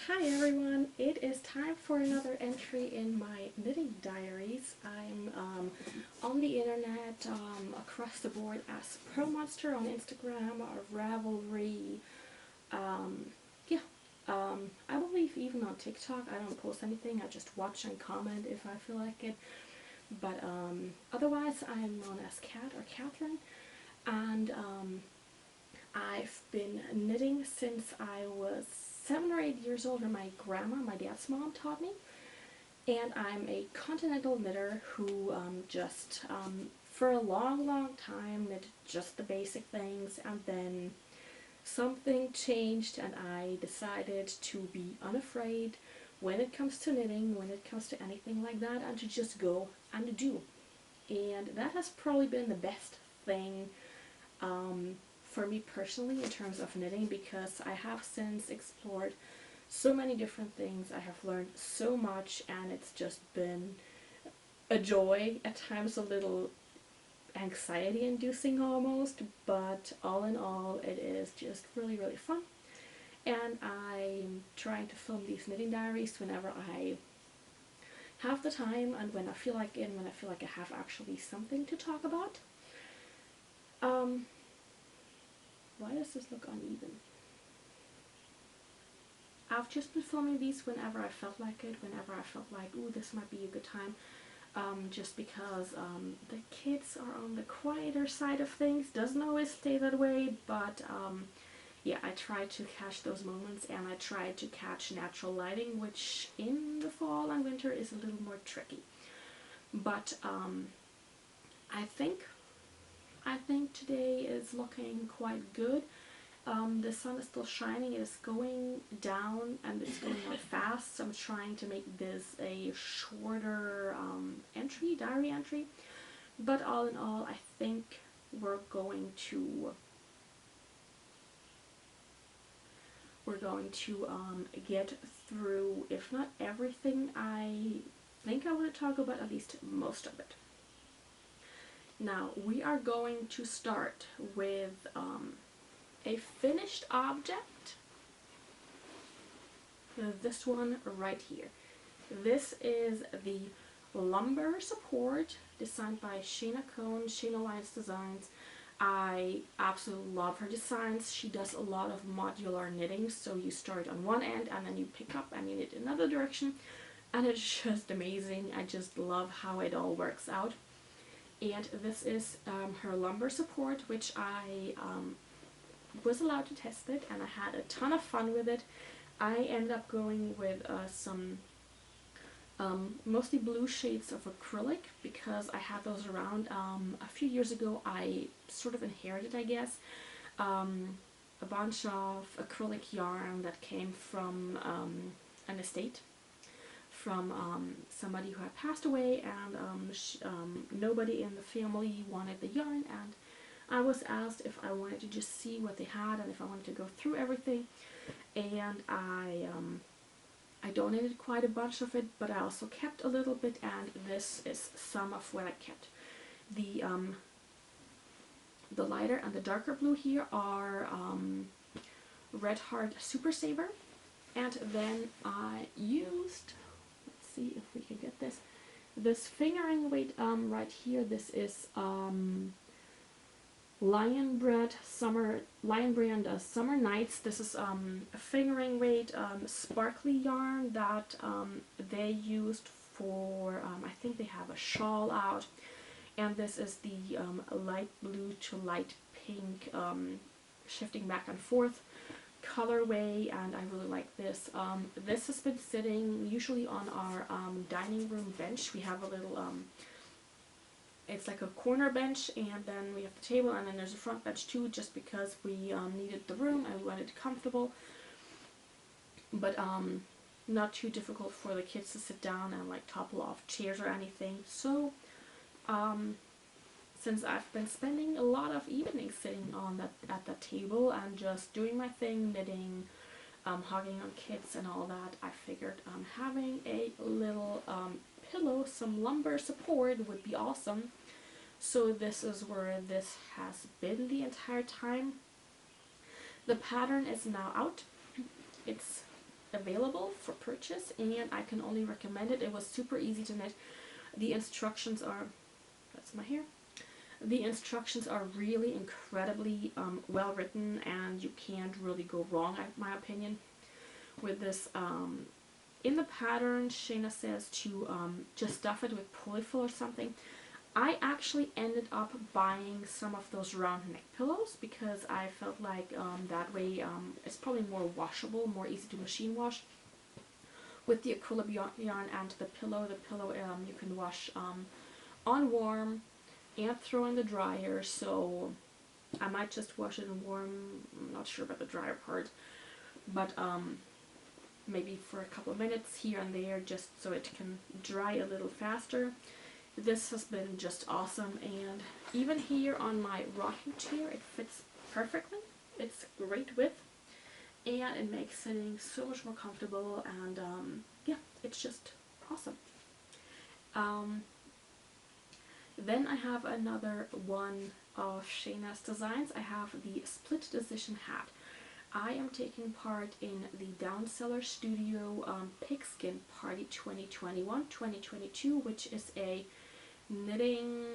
Hi everyone, it is time for another entry in my knitting diaries. I'm on the internet, across the board as Purlmonster on Instagram or Ravelry. Um, yeah, I believe even on TikTok. I don't post anything, I just watch and comment if I feel like it. But otherwise I'm known as Kat or Catherine, and I've been knitting since I was 7 or 8 years old, and my grandma, my dad's mom, taught me. And I'm a continental knitter who for a long time, knit just the basic things, and then something changed and I decided to be unafraid when it comes to knitting, when it comes to anything like that, and to just go and do. And that has probably been the best thing um, for me personally in terms of knitting, because I have since explored so many different things. I have learned so much, and it's just been a joy, at times a little anxiety inducing almost, but all in all it is just really fun. And I'm trying to film these knitting diaries whenever I have the time and when I feel like it, and when I feel like I have actually something to talk about. Um, why does this look uneven? I've just been filming these whenever I felt like it, whenever I felt like, ooh, this might be a good time. Just because the kids are on the quieter side of things. Doesn't always stay that way, but yeah, I try to catch those moments, and I try to catch natural lighting, which in the fall and winter is a little more tricky. But I think today is looking quite good. The sun is still shining, it is going down, and it's going on fast, so I'm trying to make this a shorter diary entry. But all in all, I think we're going to get through, if not everything, I think I want to talk about at least most of it. Now, we are going to start with a finished object. This one right here. This is the lumbar support designed by Shanalines Designs. I absolutely love her designs. She does a lot of modular knitting, so you start on one end and then you pick up and you knit in another direction, and it's just amazing. I just love how it all works out. And this is her lumbar support, which I was allowed to test it, and I had a ton of fun with it. I ended up going with some mostly blue shades of acrylic, because I had those around. A few years ago I sort of inherited, I guess, a bunch of acrylic yarn that came from an estate from somebody who had passed away, and nobody in the family wanted the yarn, and I was asked if I wanted to just see what they had and if I wanted to go through everything, and I donated quite a bunch of it, but I also kept a little bit, and this is some of what I kept. The lighter and the darker blue here are Red Heart Super Saver, and then I used, let's see if we can get this fingering weight right here. This is Lion Brand Summer Nights. This is a fingering weight sparkly yarn that they used for, I think they have a shawl out, and this is the light blue to light pink, shifting back and forth colorway, and I really like this. This has been sitting usually on our dining room bench. We have a little it's like a corner bench, and then we have the table, and then there's a front bench too, just because we needed the room and we wanted it comfortable, but not too difficult for the kids to sit down and like topple off chairs or anything. So since I've been spending a lot of evenings sitting on at that table and just doing my thing, knitting, hugging on kids and all that, I figured having a little pillow, some lumbar support, would be awesome. So this is where this has been the entire time. The pattern is now out. It's available for purchase, and I can only recommend it. It was super easy to knit. The instructions are, that's my hair. The instructions are really incredibly well written, and you can't really go wrong, in my opinion, with this. In the pattern, Shayna says to just stuff it with polyfill or something. I actually ended up buying some of those round neck pillows because I felt like that way it's probably more washable, more easy to machine wash. With the acrylic yarn and the pillow you can wash on warm and throw in the dryer, so I might just wash it in warm. I'm not sure about the dryer part, but maybe for a couple of minutes here and there just so it can dry a little faster. This has been just awesome, and even here on my rocking chair it fits perfectly. It's great width, and it makes sitting so much more comfortable, and yeah, it's just awesome. Then I have another one of Shayna's designs. I have the split decision hat. I am taking part in the Downseller Studio Pigskin Party 2021-2022, which is a knitting,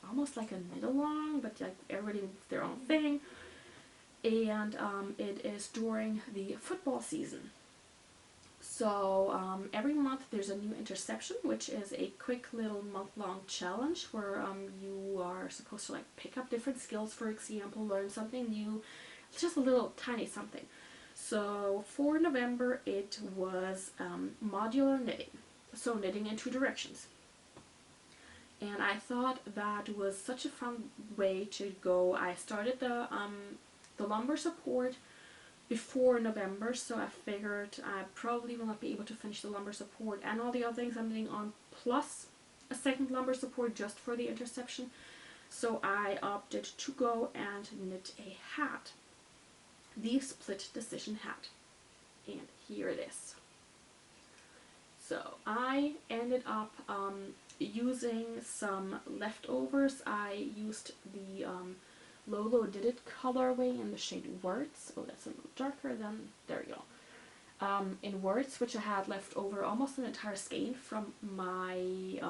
almost like a knit along, but like everybody with their own thing, and it is during the football season. So every month there's a new interception, which is a quick little month-long challenge where you are supposed to like pick up different skills, for example, learn something new, just a little tiny something. So for November it was modular knitting, so knitting in 2 directions. And I thought that was such a fun way to go. I started the lumbar support before November, so I figured I probably will not be able to finish the lumbar support and all the other things I'm knitting on, plus a second lumbar support just for the interception. So I opted to go and knit a hat, the split decision hat, and here it is. So I ended up using some leftovers. I used the Lolo Did It colorway in the shade Words. Oh, that's a little darker than, there you go. In Words, which I had left over almost an entire skein from my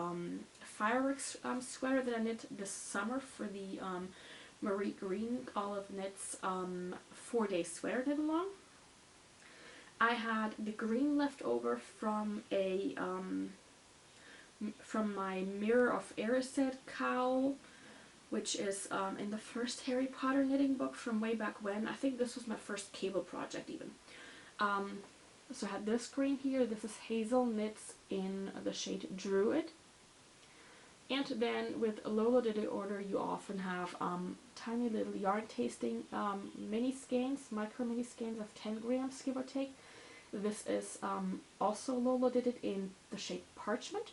fireworks sweater that I knit this summer for the Marie Green Olive Knits 4-day sweater knit along. I had the green left over from a from my Mirror of Erised cowl, which is in the first Harry Potter knitting book from way back when. I think this was my first cable project even. So I had this green here. This is Hazel Knits in the shade Druid. And then with Lolo Did It order, you often have tiny little yarn tasting mini skeins, micro mini skeins of 10 grams, give or take. This is also Lolo Did It in the shade Parchment.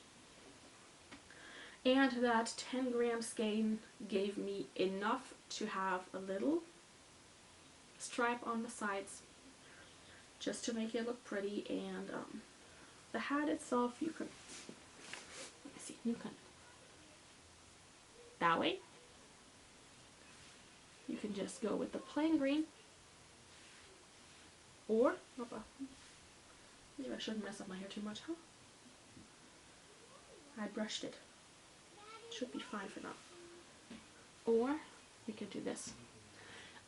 And that 10 gram skein gave me enough to have a little stripe on the sides, just to make it look pretty. And the hat itself, you can, let me see, you can, that way, you can just go with the plain green, or, maybe I shouldn't mess up my hair too much, huh? I brushed it. Should be fine for now. Or we could do this.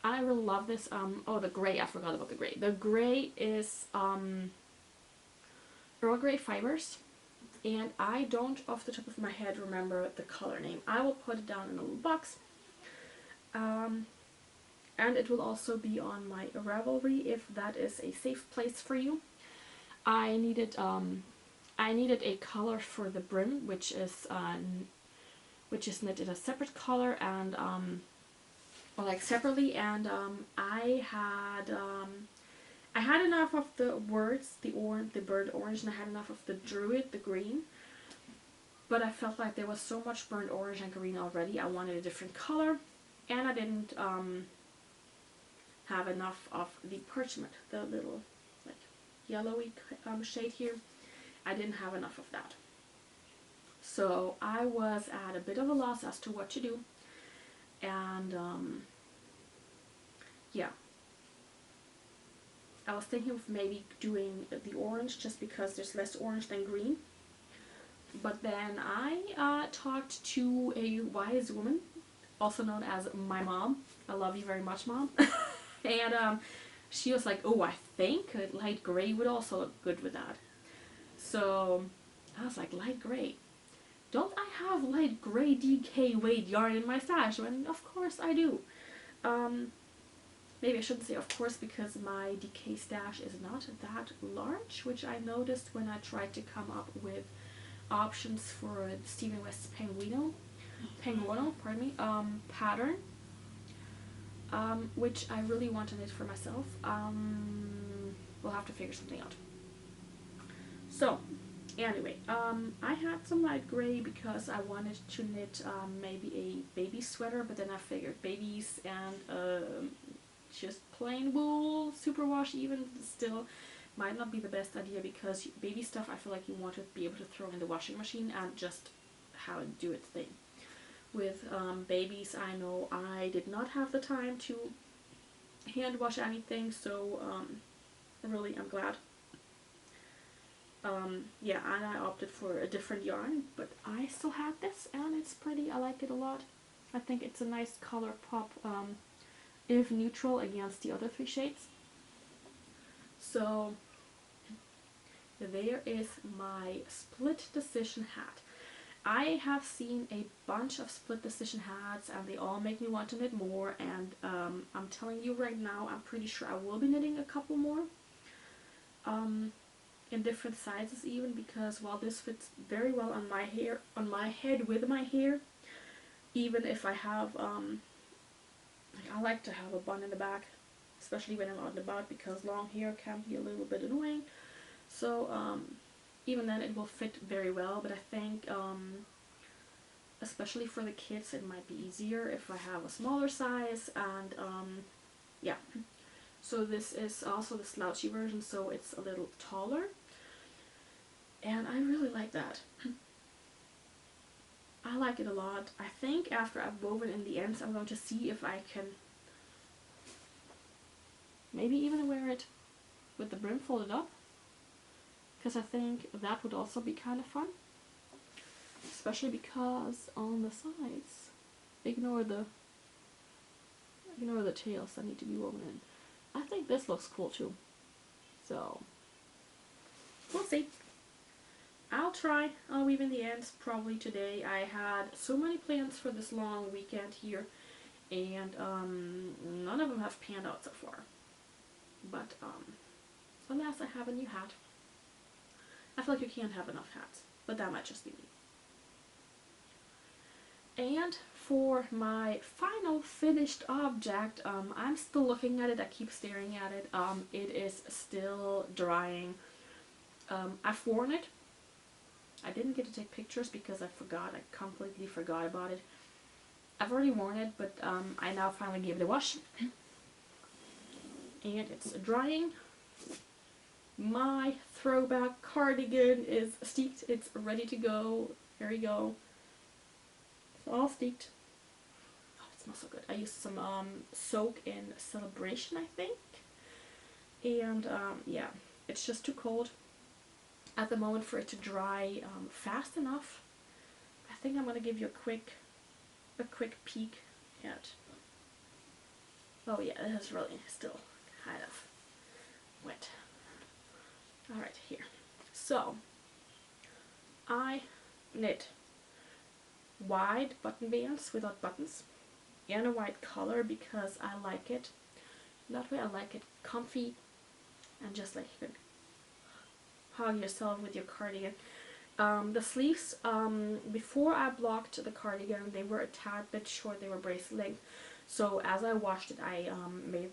I really love this. Oh, the gray. I forgot about the gray. The gray is Earl Grey fibers, and I don't off the top of my head remember the color name. I will put it down in a little box. And it will also be on my Ravelry if that is a safe place for you. I needed a color for the brim, which is knit in a separate color and or like separately, and I had enough of the Words, the burnt orange, and I had enough of the Druid, the green, but I felt like there was so much burnt orange and green already. I wanted a different color, and I didn't have enough of the Parchment, the little like yellowy shade here. I didn't have enough of that. So I was at a bit of a loss as to what to do, and yeah, I was thinking of maybe doing the orange just because there's less orange than green. But then I talked to a wise woman, also known as my mom. I love you very much, Mom. And she was like, oh, I think light gray would also look good with that. So I was like, light gray. Don't I have light gray DK weight yarn in my stash? And of course I do. Maybe I shouldn't say of course because my DK stash is not that large, which I noticed when I tried to come up with options for Stephen West's Penguino, pardon me, pattern, which I really want to knit for myself. We'll have to figure something out. So, anyway, I had some light gray because I wanted to knit maybe a baby sweater, but then I figured babies and just plain wool, superwash even, still might not be the best idea because baby stuff I feel like you want to be able to throw in the washing machine and just have it do its thing. With babies, I know I did not have the time to hand wash anything, so really I'm glad. Yeah, and I opted for a different yarn, but I still had this and it's pretty. I like it a lot. I think it's a nice color pop, if neutral against the other 3 shades. So there is my split decision hat. I have seen a bunch of split decision hats and they all make me want to knit more, and I'm telling you right now, I'm pretty sure I will be knitting a couple more. In different sizes even, because while this fits very well on my hair, on my head with my hair, even if I have like I like to have a bun in the back, especially when I'm out and about, because long hair can be a little bit annoying. So even then it will fit very well, but I think especially for the kids it might be easier if I have a smaller size. And yeah, so this is also the slouchy version, so it's a little taller, and I really like that. I like it a lot. I think after I've woven in the ends, I'm going to see if I can maybe even wear it with the brim folded up, because I think that would also be kind of fun, especially because on the sides, ignore the tails that need to be woven in. I think this looks cool too, so we'll see. I'll try. I'll weave in the ends probably today. I had so many plans for this long weekend here, and none of them have panned out so far. But alas, I have a new hat. I feel like you can't have enough hats, but that might just be me. And for my final finished object, I'm still looking at it. I keep staring at it. It is still drying. I've worn it. I didn't get to take pictures because I forgot. I completely forgot about it. I've already worn it, but I now finally gave it a wash. And it's drying. My throwback cardigan is steeked. It's ready to go. Here we go. It's all steeked. Oh, it smells so good. I used some soak in Celebration, I think. And yeah, it's just too cold at the moment for it to dry fast enough. I think I'm gonna give you a quick peek at. Oh yeah, it is really still kind of wet. Alright, here. So I knit wide button bands without buttons and a white collar because I like it. That way I like it comfy and just like you can hug yourself with your cardigan. The sleeves, before I blocked the cardigan, they were a tad bit short. They were bracelet length. So as I washed it, I made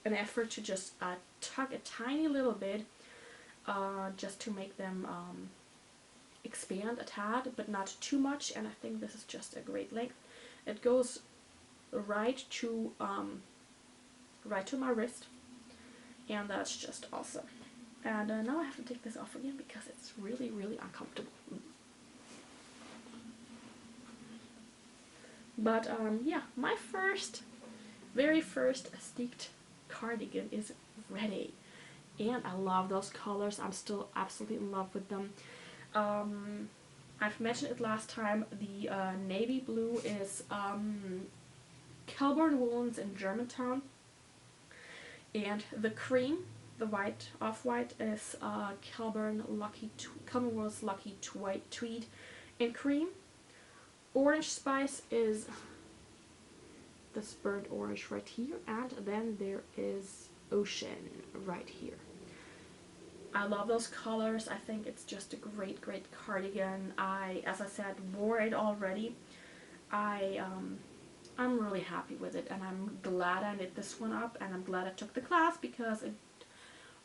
an effort to just tuck a tiny little bit, just to make them expand a tad, but not too much. And I think this is just a great length. It goes right to my wrist, and that's just awesome. And now I have to take this off again because it's really, really uncomfortable. But yeah, my very first steeked cardigan is ready. And I love those colors. I'm still absolutely in love with them. I've mentioned it last time. The navy blue is Kelburn Woolens in Germantown. And the cream, the white, off-white, is Kelburn Woolens Lucky Tweed in cream. Orange Spice is this burnt orange right here, and then there is Ocean right here. I love those colors. I think it's just a great cardigan. As I said, wore it already. I'm really happy with it, and I'm glad I knit this one up, and I'm glad I took the class because it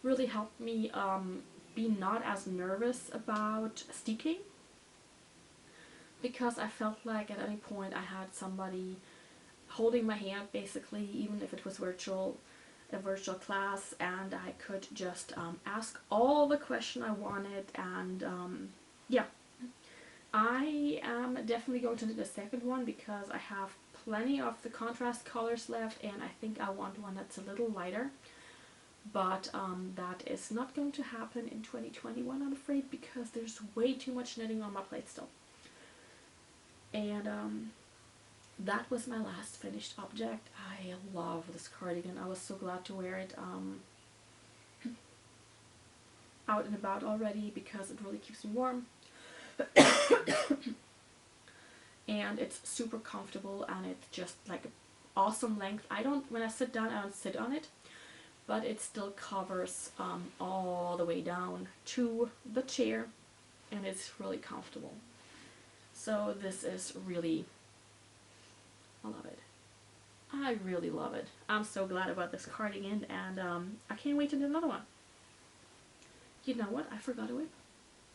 really helped me be not as nervous about steeking, because I felt like at any point I had somebody holding my hand, basically, even if it was a virtual class, and I could just ask all the questions I wanted. And yeah, I am definitely going to do the second one because I have plenty of the contrast colors left, and I think I want one that's a little lighter. But that is not going to happen in 2021, I'm afraid, because there's way too much knitting on my plate still. And that was my last finished object. I love this cardigan. I was so glad to wear it out and about already because it really keeps me warm. And it's super comfortable, and it's just like an awesome length. When I sit down, I don't sit on it, but it still covers all the way down to the chair, and it's really comfortable. So this is really, I love it. I really love it. I'm so glad about this cardigan, and I can't wait to do another one. You know what? I forgot to whip.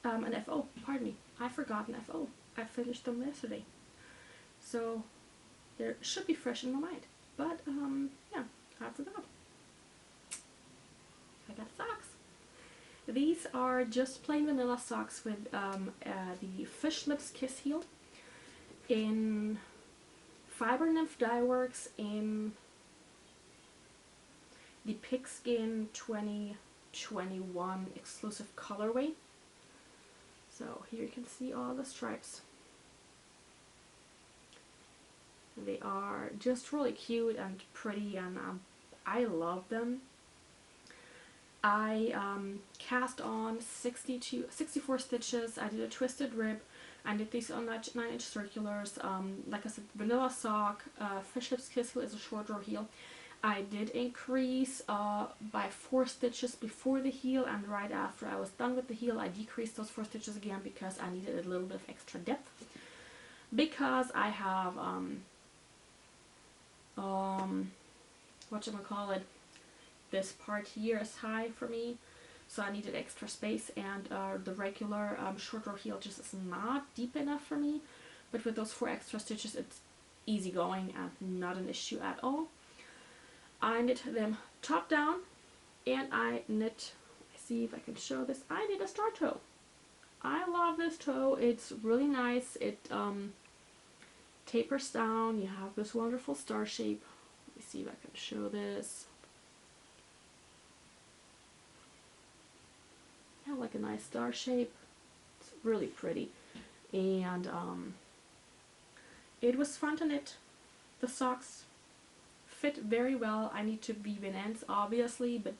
An FO, pardon me. I forgot an FO. I finished them yesterday. So they should be fresh in my mind. But yeah, I forgot. I got socks. These are just plain vanilla socks with the Fish Lips Kiss Heel in Fiber Nymph Dye Works in the Pigskin 2021 exclusive colorway. So here you can see all the stripes. They are just really cute and pretty, and I love them. I cast on 64 stitches. I did a twisted rib. I did these on 9-inch circulars. Like I said, vanilla sock. Fish Lips Kiss Heel is a short row heel. I did increase by 4 stitches before the heel, and right after I was done with the heel, I decreased those 4 stitches again because I needed a little bit of extra depth. Because I have whatchamacallit, this part here is high for me, so I needed extra space, and the regular short row heel just is not deep enough for me. But with those 4 extra stitches, it's easy going and not an issue at all. I knit them top down, and I knit, see if I can show this, I knit a star toe. I love this toe. It's really nice. It tapers down. You have this wonderful star shape. Let me see if I can show this. Yeah, like a nice star shape. It's really pretty. And it was fun to knit. The socks fit very well. I need to weave in ends, obviously, but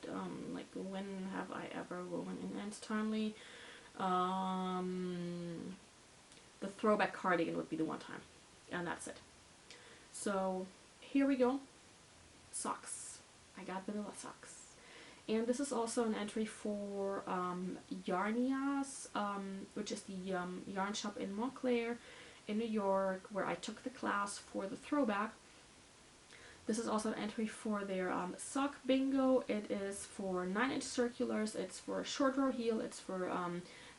like, when have I ever woven in ends timely? The Throwback cardigan would be the one time, and that's it. So here we go. Socks. I got vanilla socks. And this is also an entry for Yarnia's, which is the yarn shop in Montclair in New York, where I took the class for the Throwback. This is also an entry for their sock bingo. It is for 9-inch circulars. It's for short row heel. It's for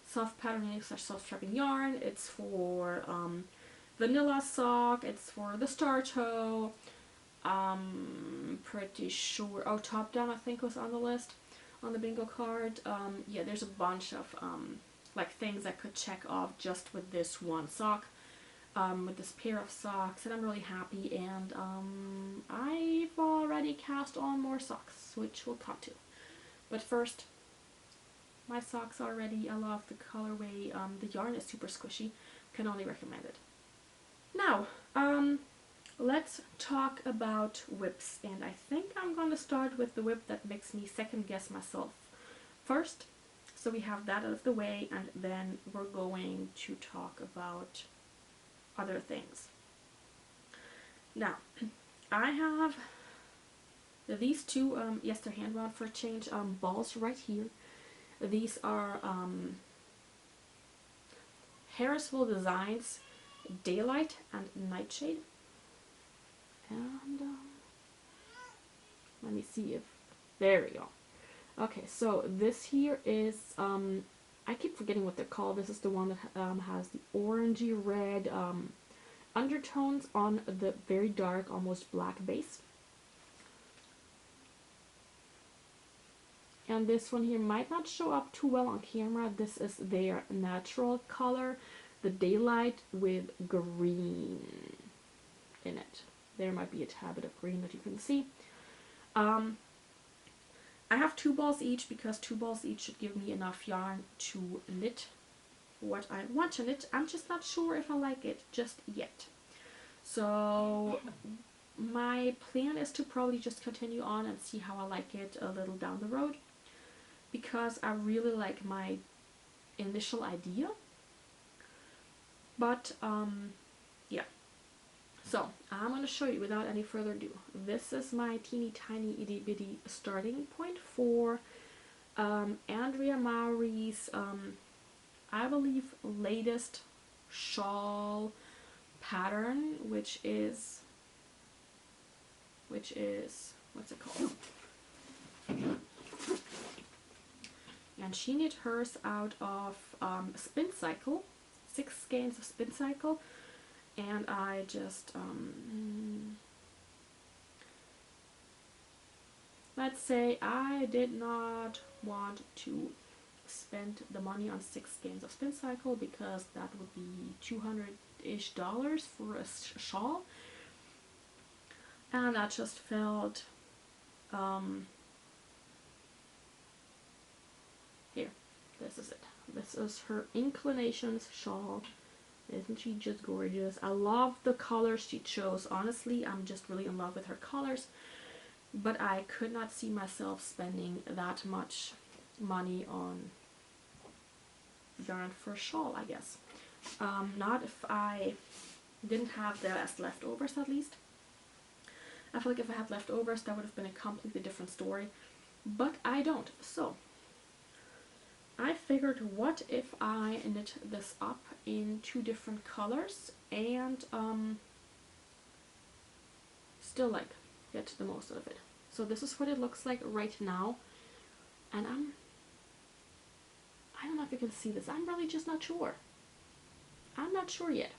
soft patterning / soft strapping yarn. It's for vanilla sock. It's for the star toe. Pretty sure, oh, top down I think was on the list on the bingo card. Yeah, there's a bunch of like things I could check off just with this one sock, with this pair of socks, and I'm really happy. And I've already already cast on more socks, which we'll come to. But first, my socks already, I love the colorway. The yarn is super squishy, can only recommend it. Now, let's talk about whips, and I think I'm going to start with the whip that makes me second guess myself first. So we have that out of the way, and then we're going to talk about other things. Now, I have these two, yes, they're hand wound for a change, balls right here. These are Harrisville Designs Daylight and Nightshade. And let me see if, there we go. Okay, so this here is, I keep forgetting what they're called. This is the one that has the orangey red undertones on the very dark, almost black base. And this one here might not show up too well on camera. This is their natural color, the Daylight with green in it. There might be a tad bit of green that you can see. I have 2 balls each because 2 balls each should give me enough yarn to knit what I want to knit. I'm just not sure if I like it just yet. So my plan is to probably just continue on and see how I like it a little down the road, because I really like my initial idea. But yeah. So I'm going to show you without any further ado. This is my teeny tiny itty bitty starting point for Andrea Mowry's, I believe, latest shawl pattern, which is, what's it called? And she knit hers out of Spin Cycle, 6 skeins of Spin Cycle. And I just, let's say I did not want to spend the money on 6 skeins of Spin Cycle, because that would be $200-ish for a shawl. And that just felt, here, this is it. This is her Inclinations shawl. Isn't she just gorgeous? I love the colors she chose. Honestly, I'm just really in love with her colors. But I could not see myself spending that much money on yarn for a shawl, I guess. Not if I didn't have the leftovers, at least. I feel like if I had leftovers, that would have been a completely different story. But I don't. So I figured, what if I knit this up in 2 different colors and still like get the most out of it. So this is what it looks like right now, and I don't know if you can see this. I'm really just not sure. I'm not sure yet.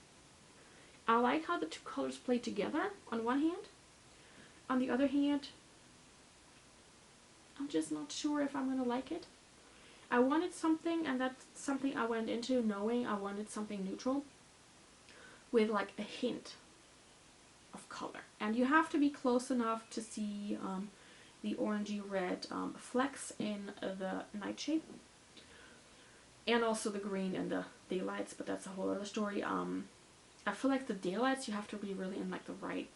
I like how the 2 colors play together on one hand. On the other hand, I'm just not sure if I'm gonna like it. I wanted something, and that's something I went into knowing I wanted something neutral with like a hint of color. And you have to be close enough to see the orangey red flecks in the Nightshade, and also the green in the Daylights, but that's a whole other story. I feel like the Daylights, you have to be really in like the right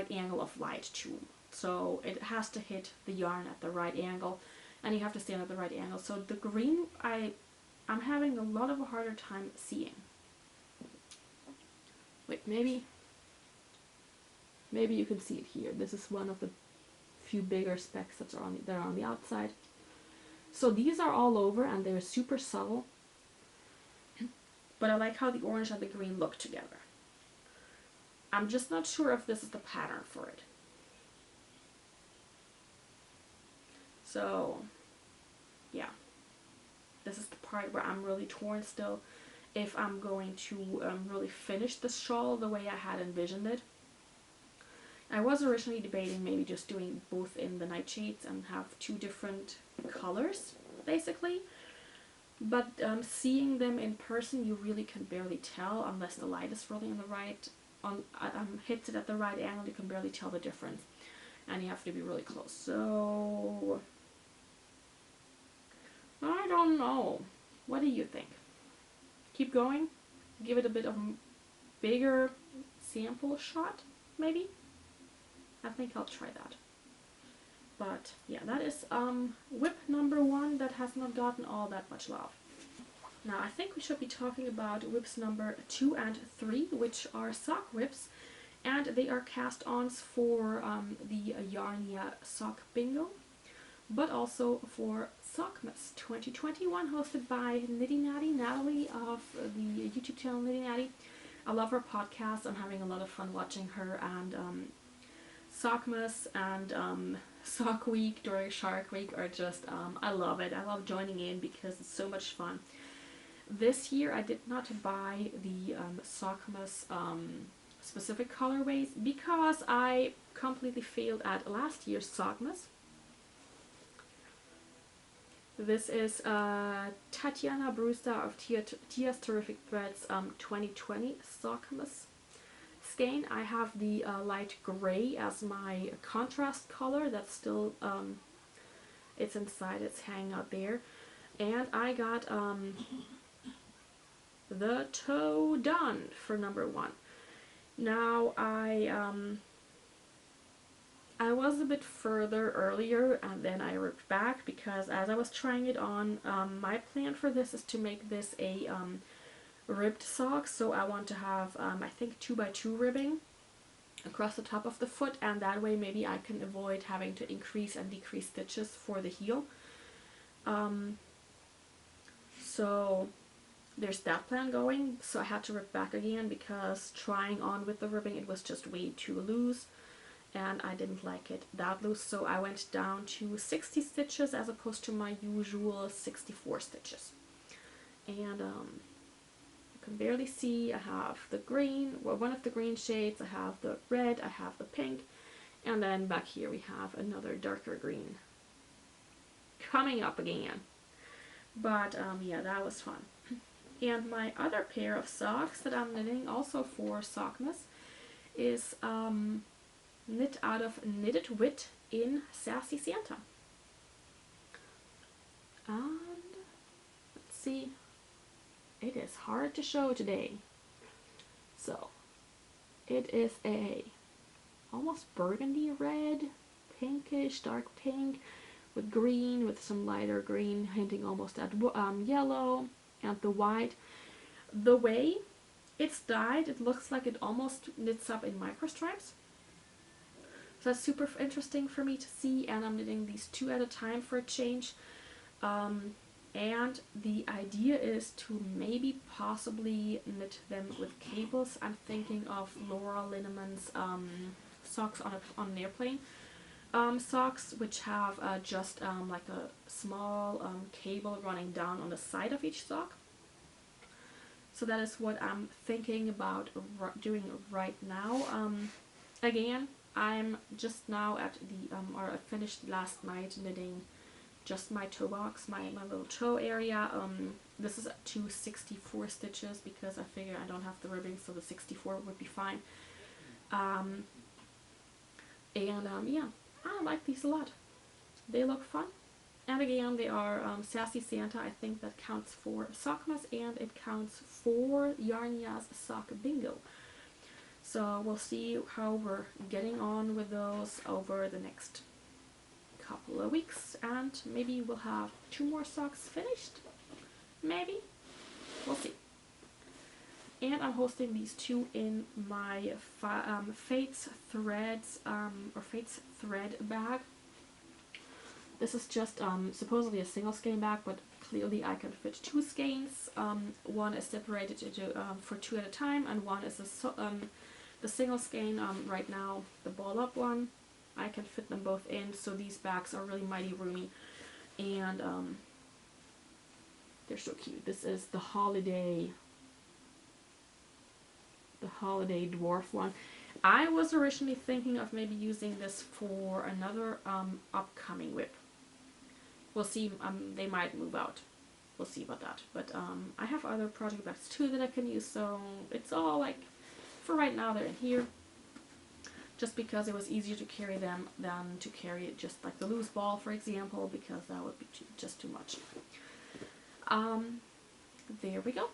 angle of light too. So it has to hit the yarn at the right angle, and you have to stand at the right angle. So the green, I'm having a lot of a harder time seeing. Wait, maybe you can see it here. This is one of the few bigger specks that are on the outside. So these are all over, and they're super subtle. But I like how the orange and the green look together. I'm just not sure if this is the pattern for it. So, yeah. This is the part where I'm really torn still, if I'm going to really finish this shawl the way I had envisioned it. I was originally debating maybe just doing both in the Nightshades and have 2 different colors, basically. But seeing them in person, you really can barely tell unless the light is really in the right, hits it at the right angle. You can barely tell the difference. and you have to be really close. So I don't know. What do you think? Keep going? Give it a bit of a bigger sample shot, maybe? I think I'll try that. But yeah, that is whip number 1 that has not gotten all that much love. Now I think we should be talking about whips number 2 and 3, which are sock whips, and they are cast-ons for the Yarnia Sock Bingo, but also for Sockmas 2021, hosted by Nitty Natty Natalie of the YouTube channel Nitty Natty. I love her podcast. I'm having a lot of fun watching her, and Sockmas and Sock Week during Shark Week are just, I love it. I love joining in because it's so much fun. This year I did not buy the Sockmas specific colorways because I completely failed at last year's Sockmas. This is Tatiana Brewster of Tia's Terrific Threads 2020 Sockmas skein. I have the light gray as my contrast color. That's still, it's inside, it's hanging out there. And I got the toe done for number 1. Now I was a bit further earlier, and then I ripped back because as I was trying it on, my plan for this is to make this a ribbed sock. So I want to have I think 2x2 ribbing across the top of the foot, and that way maybe I can avoid having to increase and decrease stitches for the heel. So there's that plan going. So I had to rip back again because trying on with the ribbing, it was just way too loose. And I didn't like it that loose, so I went down to 60 stitches as opposed to my usual 64 stitches. And you can barely see, I have the green, well, one of the green shades, I have the red, I have the pink, and then back here we have another darker green coming up again. But yeah, that was fun. And my other pair of socks that I'm knitting also for Sockmas is knit out of Knitted Wit in Sassy Santa. And let's see, it is hard to show today. So it is a almost burgundy red, pinkish, dark pink with green, with some lighter green hinting almost at yellow, and the white. The way it's dyed, it looks like it almost knits up in microstripes. So that's super interesting for me to see, and I'm knitting these 2 at a time for a change. And the idea is to maybe possibly knit them with cables. I'm thinking of Laura Linneman's socks on an airplane. Socks which have just like a small cable running down on the side of each sock. So that is what I'm thinking about doing right now. Again, I'm just now at the, or I finished last night knitting just my toe box, my little toe area. This is 264 stitches because I figure I don't have the ribbing, so the 64 would be fine. Yeah, I like these a lot. They look fun. And again, they are Sassy Santa. I think that counts for Sockmas, and it counts for Yarnia's Sock Bingo. So we'll see how we're getting on with those over the next couple of weeks, and maybe we'll have 2 more socks finished. Maybe. We'll see. And I'm hosting these 2 in my Fates Threads, or Fates Thread bag. This is just supposedly a single skein bag, but clearly I can fit 2 skeins. One is separated into for 2 at a time, and one is the single skein. Right now, the ball up one, I can fit them both in. So these bags are really mighty roomy, and they're so cute. This is the holiday dwarf one. I was originally thinking of maybe using this for another upcoming whip. We'll see. They might move out. We'll see about that. But I have other project bags too that I can use, so it's all like, for right now they're in here. just because it was easier to carry them than to carry it just like the loose ball, for example, because that would be just too much. There we go.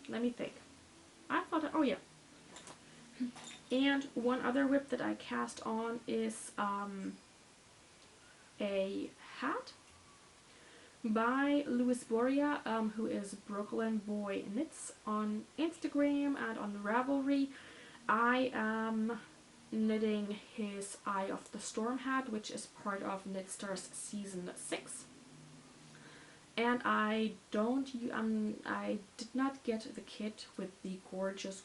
Let me think. I thought, oh yeah. And one other whip that I cast on is a hat by Boria, who is Brooklyn Boy Knits on Instagram and on Ravelry. I am knitting his Eye of the Storm hat, which is part of Knitstars Season 6. And I did not get the kit with the gorgeous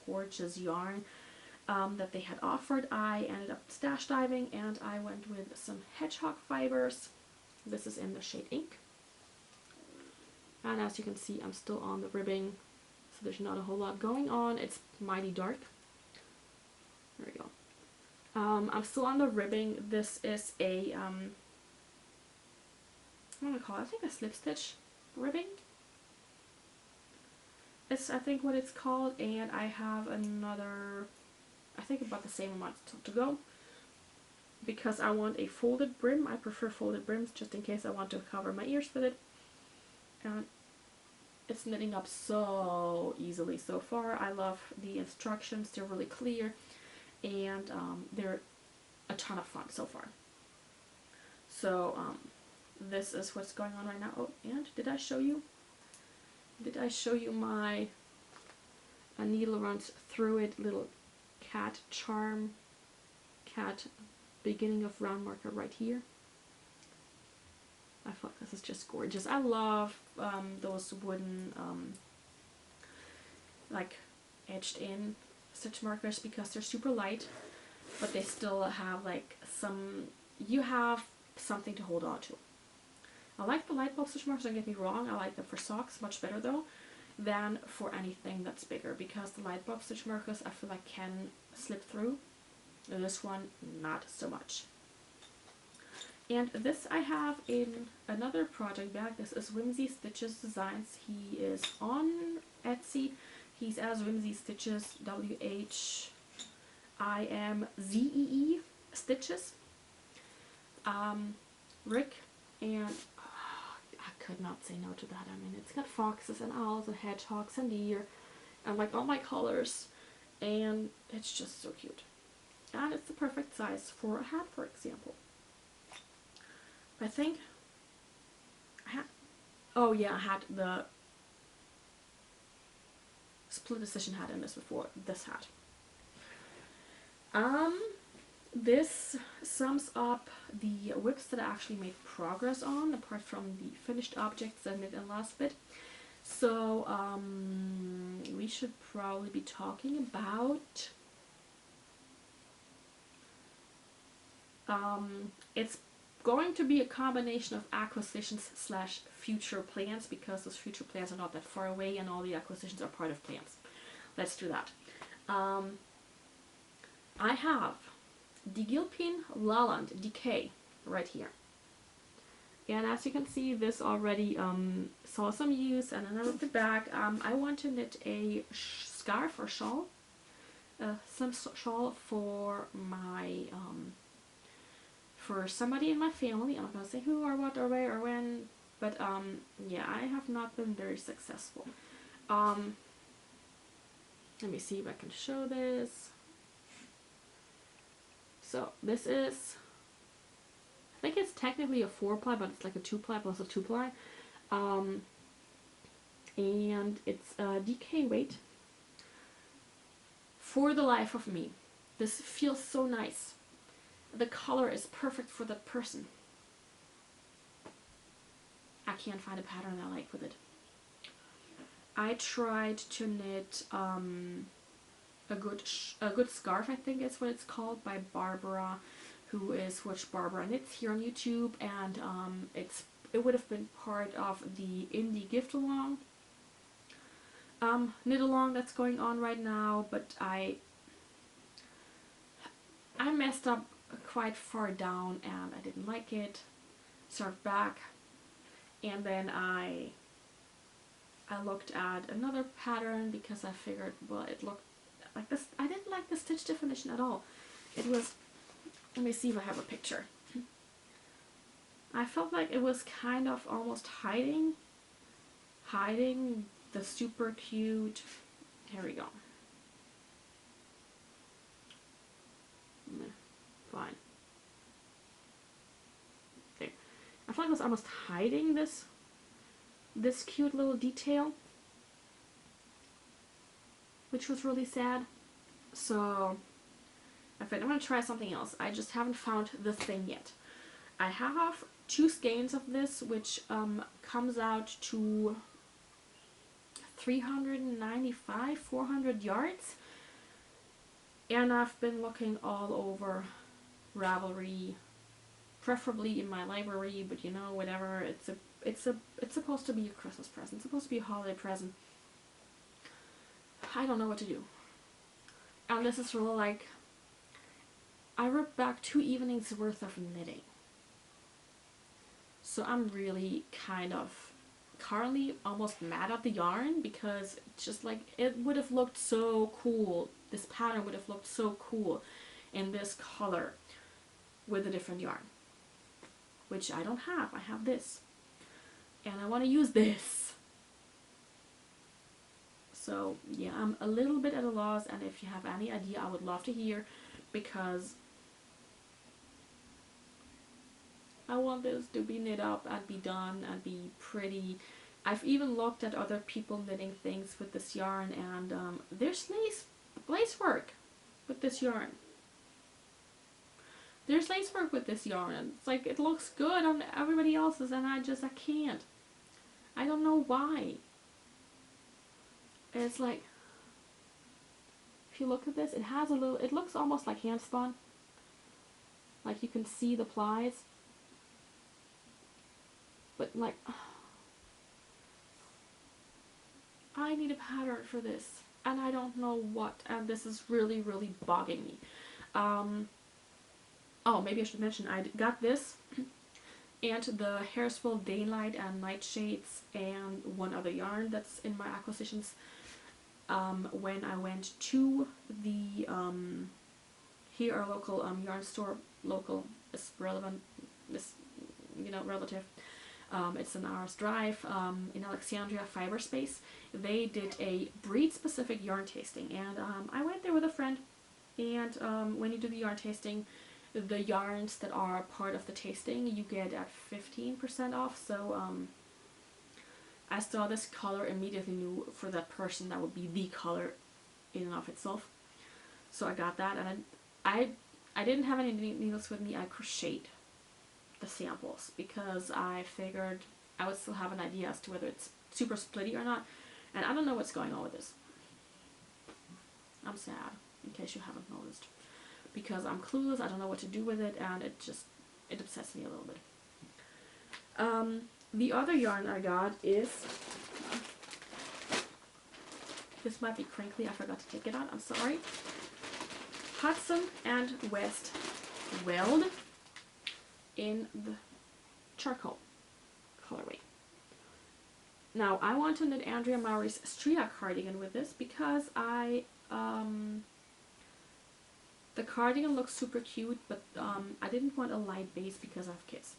yarn that they had offered. I ended up stash diving and I went with some hedgehog fibers. This is in the shade Ink. And as you can see, I'm still on the ribbing, so there's not a whole lot going on. It's mighty dark. There we go. I'm still on the ribbing. This is a, what do I call it? I think a slip stitch ribbing. It's, I think, what it's called, and I have another, I think about the same amount to go, because I want a folded brim. I prefer folded brims just in case I want to cover my ears with it. And it's knitting up so easily so far. I love the instructions. They're really clear, and they're a ton of fun so far. So this is what's going on right now. Oh, and did I show you my needle runs through it little cat charm, cat beginning of round marker right here? I thought this is just gorgeous. I love those wooden like edged in stitch markers because they're super light, but they still have like you have something to hold on to. I like the light bulb stitch markers, don't get me wrong. I like them for socks much better though than for anything that's bigger, because the light bulb stitch markers I feel like can slip through. This one, not so much. And this I have in another project bag. This is Whimzee Stitches Designs. He is on Etsy. He's as Whimzee Stitches, WHIMZEE Stitches. Rick, and I could not say no to that. I mean, it's got foxes and owls and hedgehogs and deer and like all my colors, and it's just so cute. And it's the perfect size for a hat, for example. I think I had, oh yeah, I had the split decision hat in this before, this hat. This sums up the whips that I actually made progress on, apart from the finished objects I did in the last bit. So we should probably be talking about it's going to be a combination of acquisitions slash future plans, because those future plans are not that far away and all the acquisitions are part of plans. Let's do that. I have the Gilpin Laland Decay right here. And as you can see, this already saw some use, and another bit back. I want to knit a scarf or shawl, some shawl for my for somebody in my family. I'm not gonna say who or what or where or when, but yeah, I have not been very successful. Let me see if I can show this. So this is, I think it's technically a 4-ply, but it's like a 2-ply plus a 2-ply. And it's a DK weight. For the life of me, this feels so nice. The color is perfect for the person. I can't find a pattern I like with it. I tried to knit a good scarf, I think is what it's called, by Barbara, who is Which Barbara Knits here on YouTube, and it would have been part of the indie gift along knit along that's going on right now, but I messed up quite far down and I didn't like it. Started back, and then I looked at another pattern because I figured, well, it looked Like this, I didn't like the stitch definition at all. It was, let me see if I have a picture. I felt like it was kind of almost hiding the super cute, here we go. Fine. Okay. I feel like it was almost hiding this cute little detail, which was really sad. So I thought I'm gonna try something else. I just haven't found the thing yet. I have 2 skeins of this, which comes out to 395, 400 yards. And I've been looking all over Ravelry, preferably in my library, but you know, whatever. It's supposed to be a Christmas present. It's supposed to be a holiday present. I don't know what to do. And this is really like, I ripped back 2 evenings worth of knitting. So I'm really kind of currently almost mad at the yarn, because it's just like, it would have looked so cool. This pattern would have looked so cool in this color with a different yarn, which I don't have. I have this, and I want to use this. So yeah, I'm a little bit at a loss, and if you have any idea, I would love to hear, because I want this to be knit up and be done and be pretty. I've even looked at other people knitting things with this yarn, and there's lace work with this yarn. There's lace work with this yarn, and it's like, it looks good on everybody else's, and I can't. I don't know why. It's like, if you look at this, it has a little, it looks almost like hand spun. Like you can see the plies. But like, I need a pattern for this, and I don't know what, and this is really, really bogging me. Oh, maybe I should mention, I got this, and the Hairsville Daylight and Nightshades, and one other yarn that's in my acquisitions, when I went to the, here our local yarn store, local is relevant, is, you know, relative. It's an hour's drive in Alexandria Fiber Space. They did a breed-specific yarn tasting, and I went there with a friend, and when you do the yarn tasting, the yarns that are part of the tasting you get at 15% off, so I saw this color, immediately knew for that person that would be the color in and of itself. So I got that, and I didn't have any needles with me. I crocheted the samples because I figured I would still have an idea as to whether it's super splitty or not, and I don't know what's going on with this. I'm sad, in case you haven't noticed, because I'm clueless. I don't know what to do with it, and it upsets me a little bit. The other yarn I got is, this might be crinkly, I forgot to take it out, I'm sorry. Hudson and West Weld in the charcoal colorway. Now I want to knit Andrea Mowry's Stria cardigan with this, because the cardigan looks super cute, but I didn't want a light base because I have kids.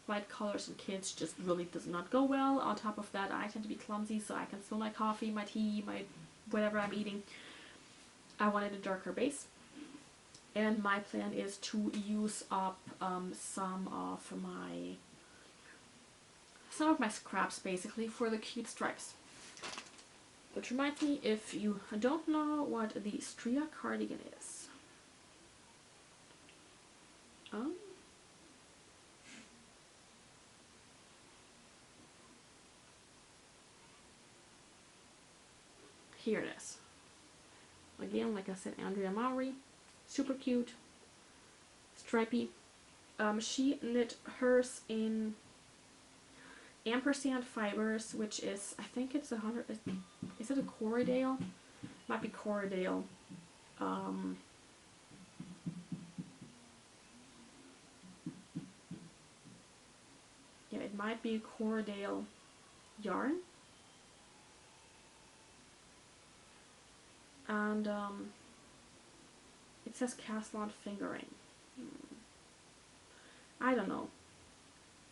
Light colors and kids just really does not go well. On top of that, I tend to be clumsy, so I can spill my coffee, my tea, my whatever I'm eating. I wanted a darker base, and my plan is to use up some of my scraps basically for the cute stripes. Which reminds me, if you don't know what the Stria cardigan is, here it is. Again, like I said, Andrea Mowry, super cute, stripy. She knit hers in ampersand fibers, which is, I think it's 100. Is it a Corriedale? Might be Corriedale. Yeah, it might be a Corriedale yarn. and it says cast on fingering. I don't know.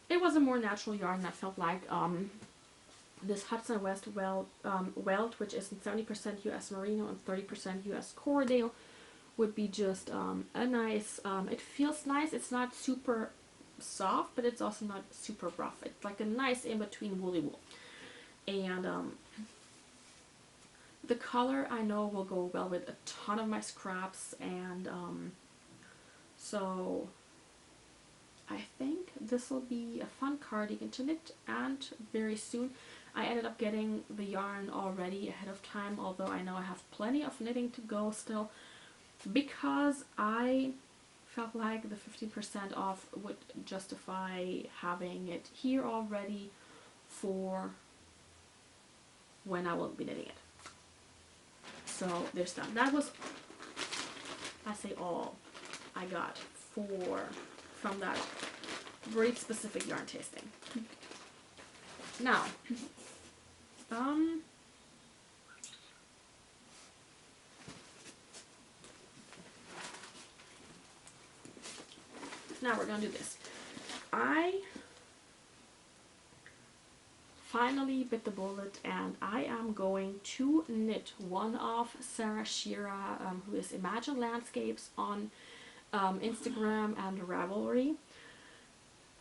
It was a more natural yarn that felt like this Hudson West welt, which is 70% US Merino and 30% US Corriedale, would be just a nice, it feels nice. It's not super soft, but it's also not super rough. It's like a nice in-between woolly wool. And the color I know will go well with a ton of my scraps, and so I think this will be a fun cardigan to knit, and very soon. I ended up getting the yarn already ahead of time, although I know I have plenty of knitting to go still, because I felt like the 15% off would justify having it here already for when I will be knitting it. So there's that. That was, I say, all I got from that very specific yarn tasting. Now, now we're gonna do this. I finally bit the bullet, and I am going to knit one of Sarah Shira, who is Imagine Landscapes on Instagram and Ravelry.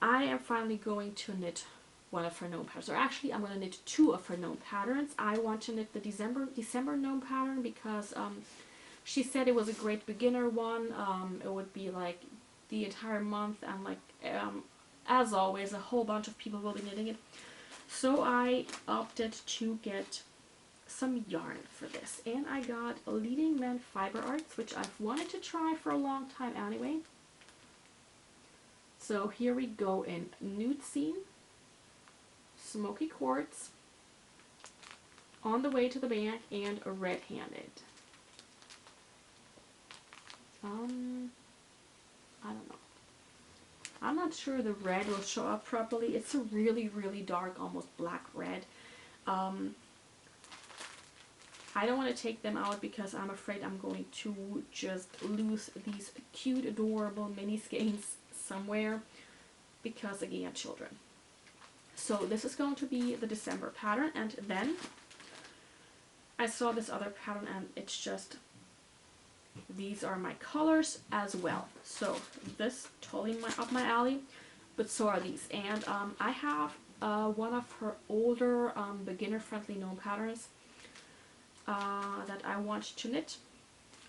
I am finally going to knit one of her gnome patterns, or actually I'm going to knit two of her gnome patterns. I want to knit the December gnome pattern because she said it was a great beginner one. It would be like the entire month, and like as always, a whole bunch of people will be knitting it. So I opted to get some yarn for this, and I got Leading Men Fiber Arts, which I've wanted to try for a long time anyway. So here we go in Nude Scene, Smoky Quartz, On the Way to the Bank, and Red Handed. I don't know. I'm not sure the red will show up properly. It's a really, really dark, almost black red. I don't want to take them out because I'm afraid I'm going to just lose these cute, adorable mini skeins somewhere because, again, children. So this is going to be the December pattern, and then I saw this other pattern, and it's just, these are my colors as well. So this totally up my alley, but so are these. And I have one of her older beginner-friendly gnome patterns that I want to knit,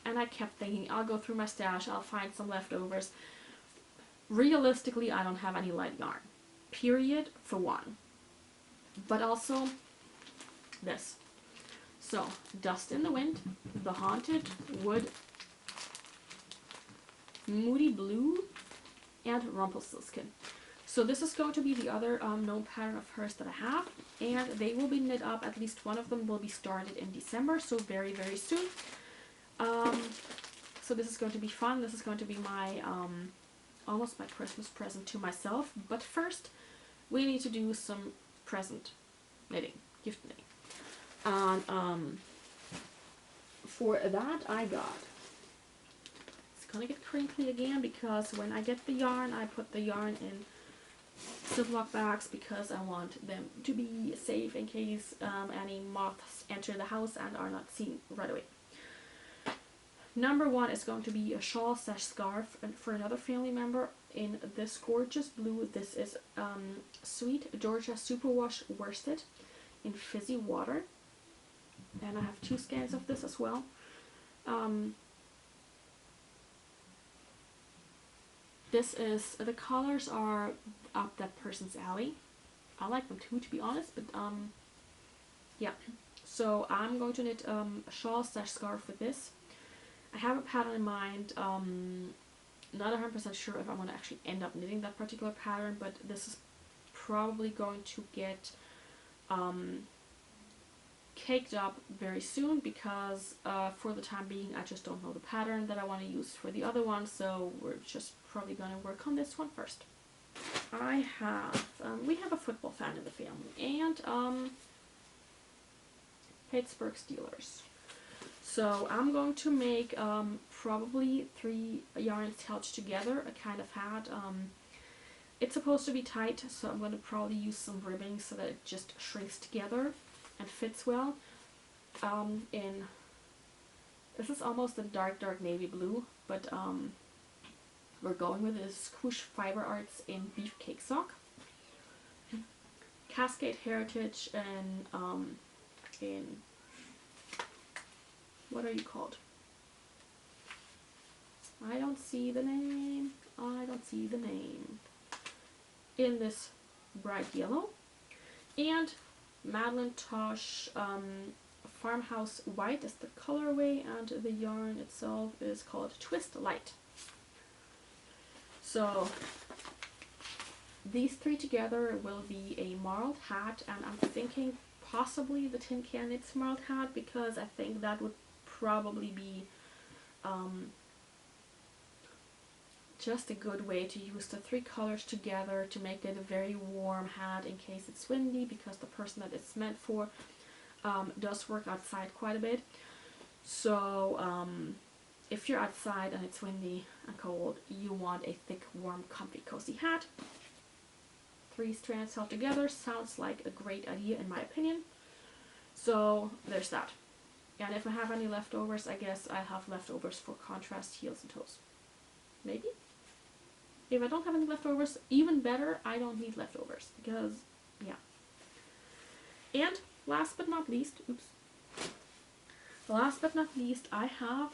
and I kept thinking I'll go through my stash, I'll find some leftovers. Realistically, I don't have any light yarn, period, for one, but also this. So Dust in the Wind, The Haunted Wood, Moody Blue, and Rumpelstiltskin. So this is going to be the other gnome pattern of hers that I have, and they will be knit up. At least one of them will be started in December, so very, very soon. So this is going to be fun. This is going to be my almost my Christmas present to myself. But first, we need to do some present knitting, gift knitting. And for that, I got, it's gonna get crinkly again because when I get the yarn, I put the yarn in Ziploc bags because I want them to be safe in case any moths enter the house and are not seen right away. Number one is going to be a shawl / scarf for another family member in this gorgeous blue. This is Sweet Georgia Superwash Worsted in Fizzy Water, and I have 2 skeins of this as well. This is, the colors are up that person's alley. I like them too, to be honest, but yeah. So I'm going to knit a shawl / scarf with this. I have a pattern in mind. Not 100% sure if I'm going to actually end up knitting that particular pattern, but this is probably going to get caked up very soon because for the time being I just don't know the pattern that I want to use for the other one, so we're just probably going to work on this one first. I have, we have a football fan in the family, and Pittsburgh Steelers. So I'm going to make probably 3 yarns held together, a kind of hat. It's supposed to be tight, so I'm going to probably use some ribbing so that it just shrinks together and fits well. In this is almost a dark navy blue, but we're going with this Squish Fiber Arts in Beefcake Sock, Cascade Heritage, and in, what are you called? I don't see the name. I don't see the name. In this bright yellow, and Madeline Tosh Farmhouse White is the colorway, and the yarn itself is called Twist Light. So these 3 together will be a marled hat, and I'm thinking possibly the Tin Can Knits marled hat, because I think that would probably be just a good way to use the 3 colors together to make it a very warm hat in case it's windy, because the person that it's meant for does work outside quite a bit. So if you're outside and it's windy and cold, you want a thick, warm, comfy, cozy hat. 3 strands held together sounds like a great idea in my opinion. So there's that. And if I have any leftovers, I guess I have leftovers for contrast heels and toes. Maybe? If I don't have any leftovers, even better, I don't need leftovers, because, yeah. And last but not least, I have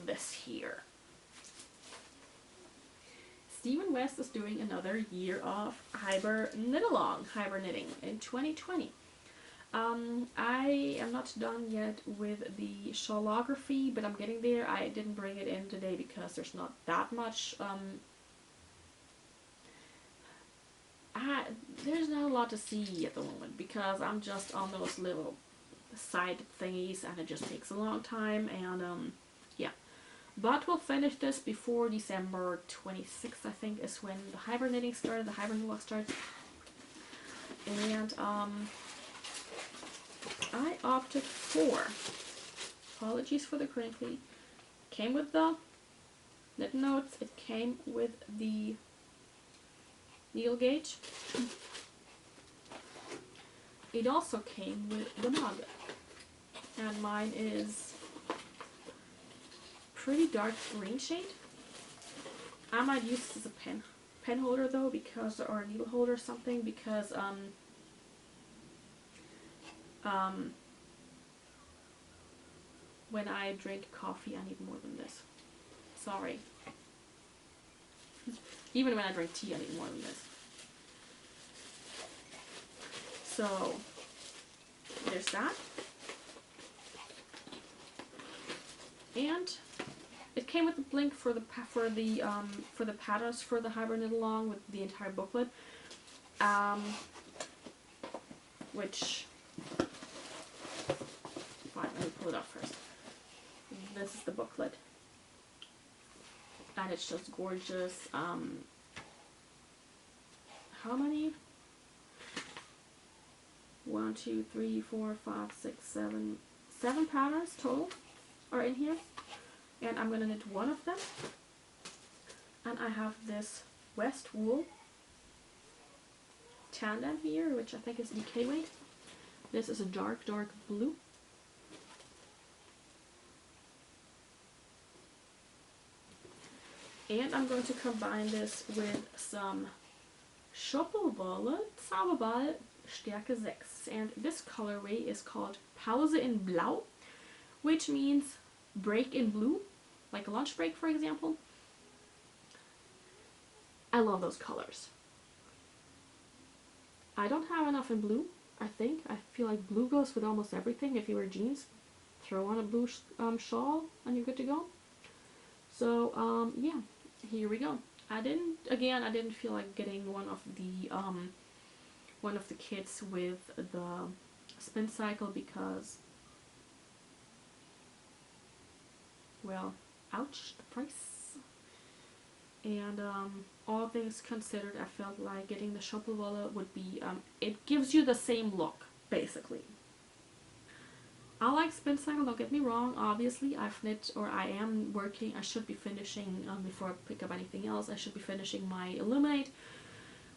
this here. Stephen West is doing another year of hibernitting in 2020. I am not done yet with the shawlography, but I'm getting there. I didn't bring it in today because there's not that much, there's not a lot to see at the moment, because I'm just on those little side thingies and it just takes a long time, and yeah. But we'll finish this before December 26th, I think, is when the hibernating started, the hibernate walk started. And I opted for, apologies for the crinkly, came with the knit notes, it came with the needle gauge. It also came with the mug, and mine is pretty dark green shade. I might use this as a pen holder though, because, or a needle holder or something, because when I drink coffee I need more than this. Sorry. Even when I drink tea I need more than this. So there's that. And it came with a link for the patterns for the hibernate along with the entire booklet, which, fine, let me pull it up first. This is the booklet, and it's just gorgeous. How many? 1, 2, 3, 4, 5, 6, 7 patterns total are in here, and I'm gonna knit one of them. And I have this West Wool tandem here, which I think is DK weight. This is a dark blue. And I'm going to combine this with some Schoppelwolle Zauberball Stärke 6. And this colorway is called Pause in Blau, which means break in blue, like a lunch break, for example. I love those colors. I don't have enough in blue, I think. I feel like blue goes with almost everything. If you wear jeans, throw on a blue shawl and you're good to go. So, yeah, here we go. I didn't feel like getting one of the kits with the spin cycle because, well, ouch, the price. And all things considered, I felt like getting the Schoppelwolle would be, it gives you the same look, basically. I like spin cycle, don't get me wrong. Obviously I've knit, or I am working, I should be finishing, before I pick up anything else, I should be finishing my Illuminate,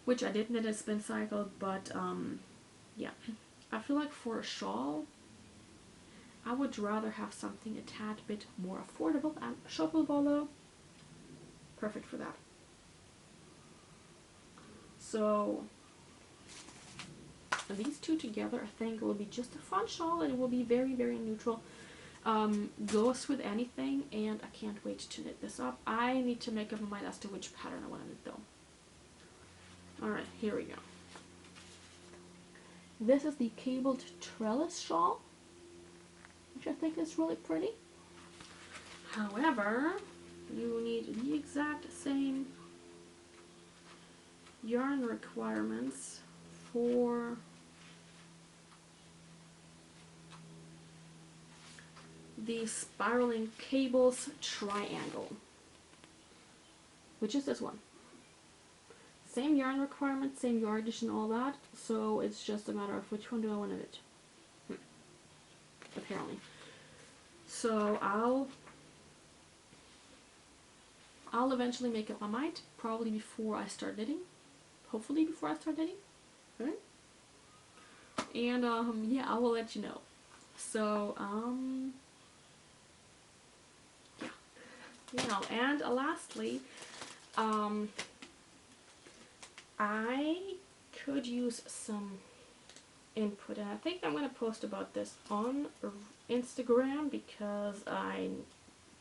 which I did knit a spin cycle, but yeah. I feel like for a shawl, I would rather have something a tad bit more affordable, and Shoppable Bolo, perfect for that. So these two together, I think, will be just a fun shawl, and it will be very, very neutral. Goes with anything, and I can't wait to knit this up. I need to make up my mind as to which pattern I want to knit though. Alright, here we go. This is the cabled trellis shawl, which I think is really pretty. However, you need the exact same yarn requirements for the spiraling cables triangle, which is this one. Same yarn requirements, same yardage and all that, so it's just a matter of which one do I want to knit. Apparently. So I'll eventually make up my mind, probably before I start knitting. Hopefully before I start knitting. Right? And yeah, I will let you know. So yeah. You know, and lastly, I could use some input, and I think I'm going to post about this on Instagram because I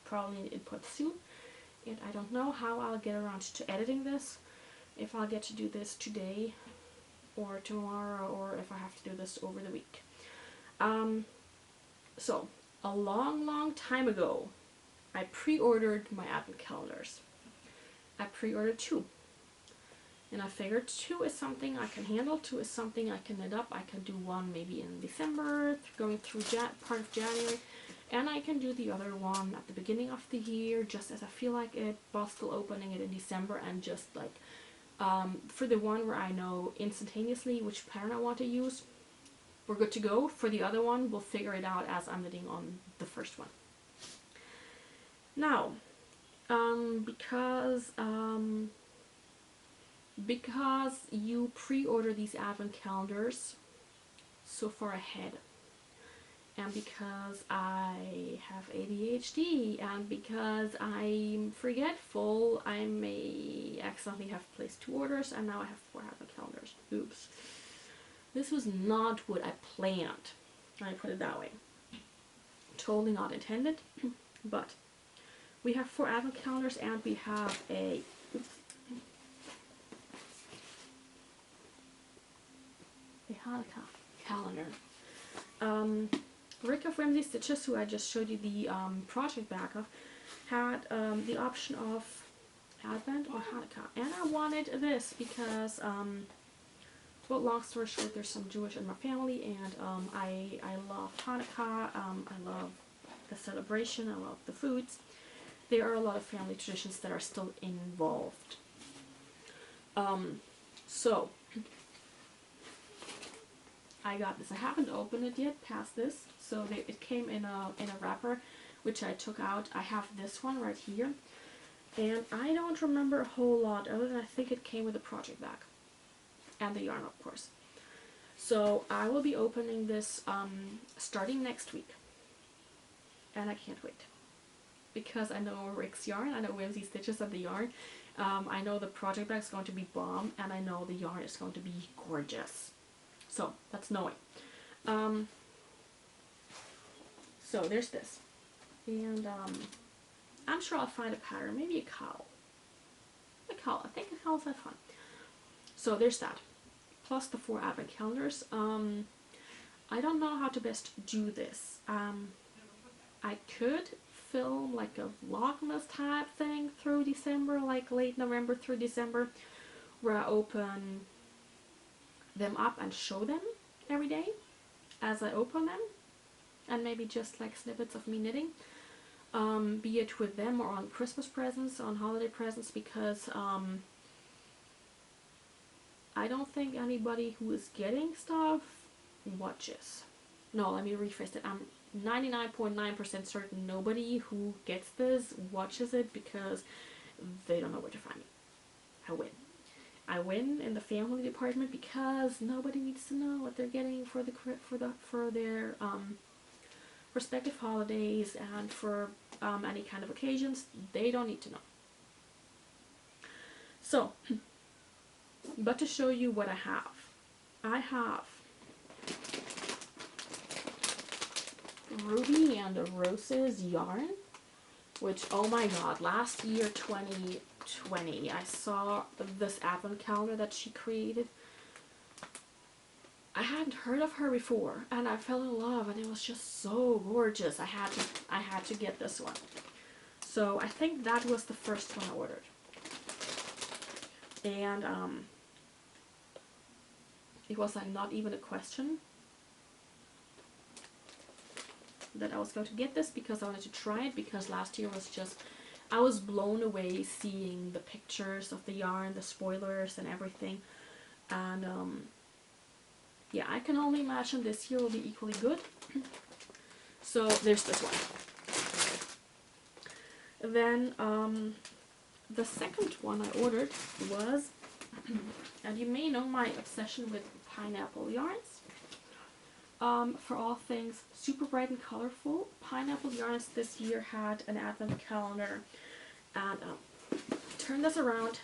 probably need input soon, and I don't know how I'll get around to editing this, if I'll get to do this today or tomorrow, or if I have to do this over the week. So a long time ago I pre-ordered my advent calendars. I pre-ordered 2. And I figured 2 is something I can handle, 2 is something I can knit up. I can do one maybe in December, going through part of January, and I can do the other one at the beginning of the year, just as I feel like it, while still opening it in December, and just like, for the one where I know instantaneously which pattern I want to use, we're good to go. For the other one, we'll figure it out as I'm knitting on the first one. Now, because you pre-order these advent calendars so far ahead, and because I have ADHD, and because I'm forgetful, I may accidentally have placed 2 orders, and now I have 4 advent calendars. Oops. This was not what I planned. I put it that way. Totally not intended, but we have 4 advent calendars, and we have a Hanukkah calendar. Rick of Whimzee Stitches, who I just showed you the project back of, had the option of Advent or Hanukkah, and I wanted this because, well, long story short, there's some Jewish in my family, and I love Hanukkah. I love the celebration. I love the foods. There are a lot of family traditions that are still involved. So I got this. I haven't opened it yet past this. So it came in a wrapper, which I took out. I have this one right here. And I don't remember a whole lot other than I think it came with a project bag. And the yarn, of course. So I will be opening this starting next week. And I can't wait. Because I know Rick's yarn, I know Whimzee Stitches of the yarn. I know the project bag is going to be bomb, and I know the yarn is going to be gorgeous. So that's knowing. So there's this, and I'm sure I'll find a pattern, maybe a cowl. I think a cowl's that fun. So there's that, plus the 4 advent calendars. I don't know how to best do this. I could film like a vlogmas type thing through December, like late November through December, where I open them up and show them every day as I open them, and maybe just like snippets of me knitting, be it with them or on Christmas presents, on holiday presents, because I don't think anybody who is getting stuff watches. No, let me rephrase it. 99.9% certain nobody who gets this watches it because they don't know where to find me. I win. I win in the family department because nobody needs to know what they're getting for their respective holidays and for any kind of occasions. They don't need to know. So, but to show you what I have Ruby and Roses yarn, which, oh my god, last year 2020 I saw this advent calendar that she created. I hadn't heard of her before and I fell in love, and it was just so gorgeous. I had to get this one. So I think that was the first one I ordered. And it was like not even a question that I was going to get this, because I wanted to try it, because last year was just, I was blown away seeing the pictures of the yarn, the spoilers and everything. And yeah, I can only imagine this year will be equally good. So there's this one. Then the second one I ordered was, and you may know my obsession with pineapple yarns. For all things super bright and colorful, Pineapple Yarns this year had an advent calendar, and turn this around.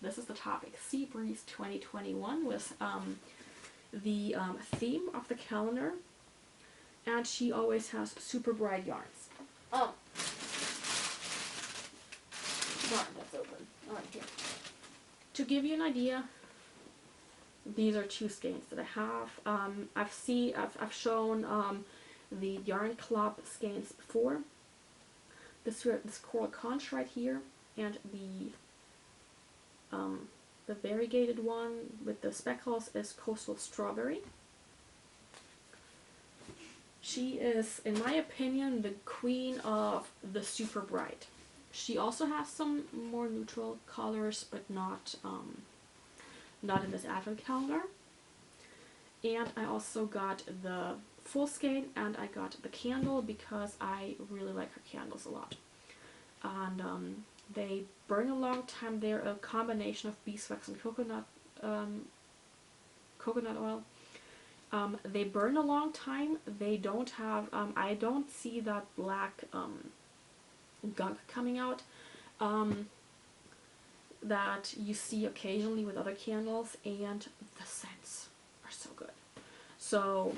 This is the topic. Sea Breeze 2021 was the theme of the calendar, and she always has super bright yarns. Oh, yarn that's open. All right, here. To give you an idea, these are two skeins that I have. I've shown the Yarn Club skeins before. This coral conch right here, and the variegated one with the speckles is Coastal Strawberry. She is, in my opinion, the queen of the super bright. She also has some more neutral colors, but not in this advent calendar. And I also got the full skein, and I got the candle because I really like her candles a lot. And they burn a long time. They're a combination of beeswax and coconut oil. They burn a long time. They don't have, I don't see that black gunk coming out that you see occasionally with other candles, and the scents are so good. So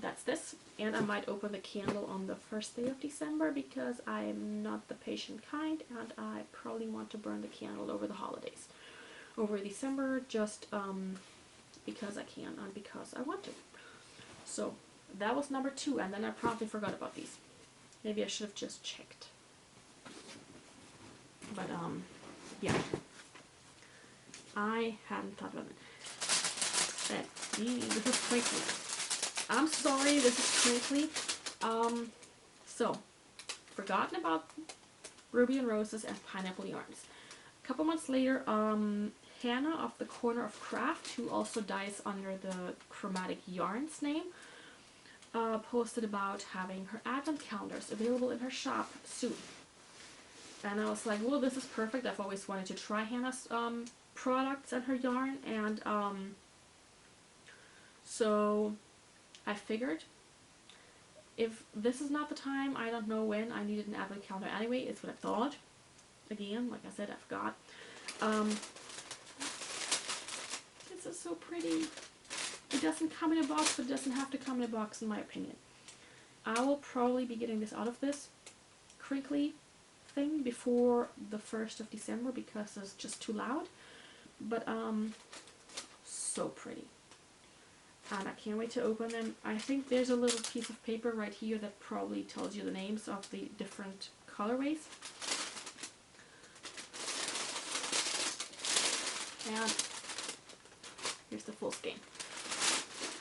that's this, and I might open the candle on the first day of December because I am not the patient kind, and I probably want to burn the candle over the holidays, over December, just because I can and because I want to. So that was number 2, and then I probably forgot about these. Maybe I should have just checked. But yeah, I hadn't thought about it. This is crinkly. I'm sorry, this is crinkly. So, forgotten about Ruby and Roses and Pineapple Yarns. A couple months later, Hannah of the Corner of Craft, who also dyes under the Chromatic Yarns name, posted about having her advent calendars available in her shop soon. And I was like, well, this is perfect. I've always wanted to try Hannah's products and her yarn, and so I figured if this is not the time, I don't know when, I needed an advent calendar anyway. It's what I thought. Again, like I said, I forgot. This is so pretty. It doesn't come in a box, but it doesn't have to come in a box, in my opinion. I will probably be getting this out of this crinkly thing before the 1st of December because it's just too loud. But so pretty. And I can't wait to open them. I think there's a little piece of paper right here that probably tells you the names of the different colorways. And here's the full skein.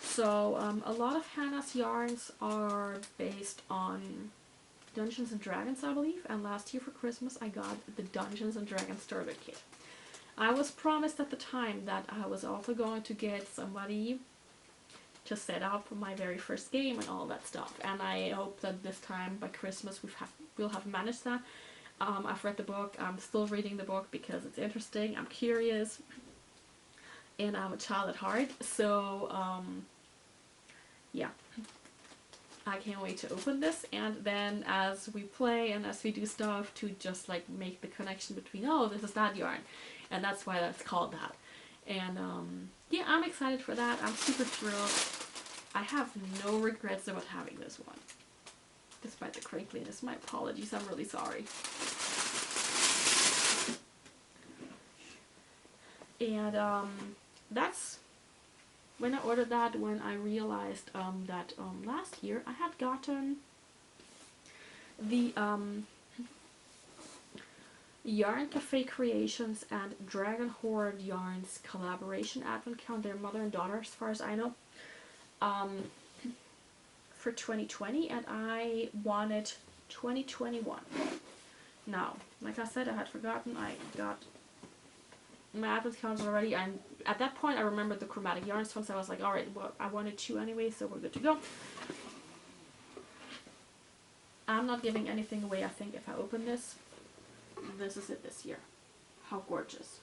So a lot of Hannah's yarns are based on Dungeons and Dragons, I believe, and last year for Christmas I got the Dungeons and Dragons starter kit. I was promised at the time that I was also going to get somebody to set up my very first game and all that stuff. And I hope that this time by Christmas we'll have managed that. I've read the book. I'm still reading the book because it's interesting. I'm curious, and I'm a child at heart. So yeah, I can't wait to open this, and then as we play and as we do stuff, to just like make the connection between, oh, this is that yarn, and that's why that's called that. And yeah, I'm excited for that. I'm super thrilled. I have no regrets about having this one, despite the crinkliness. My apologies, I'm really sorry. And that's when I ordered that, when I realized that last year I had gotten the Yarn Cafe Creations and Dragonhoard Yarns collaboration advent calendar. They're mother and daughter as far as I know, for 2020, and I wanted 2021. Now, like I said, I had forgotten I got my advent calendars already, and at that point I remembered the Chromatic yarns one, so I was like, alright, well, I wanted 2 anyway, so we're good to go. I'm not giving anything away, I think, if I open this. This is it this year. How gorgeous.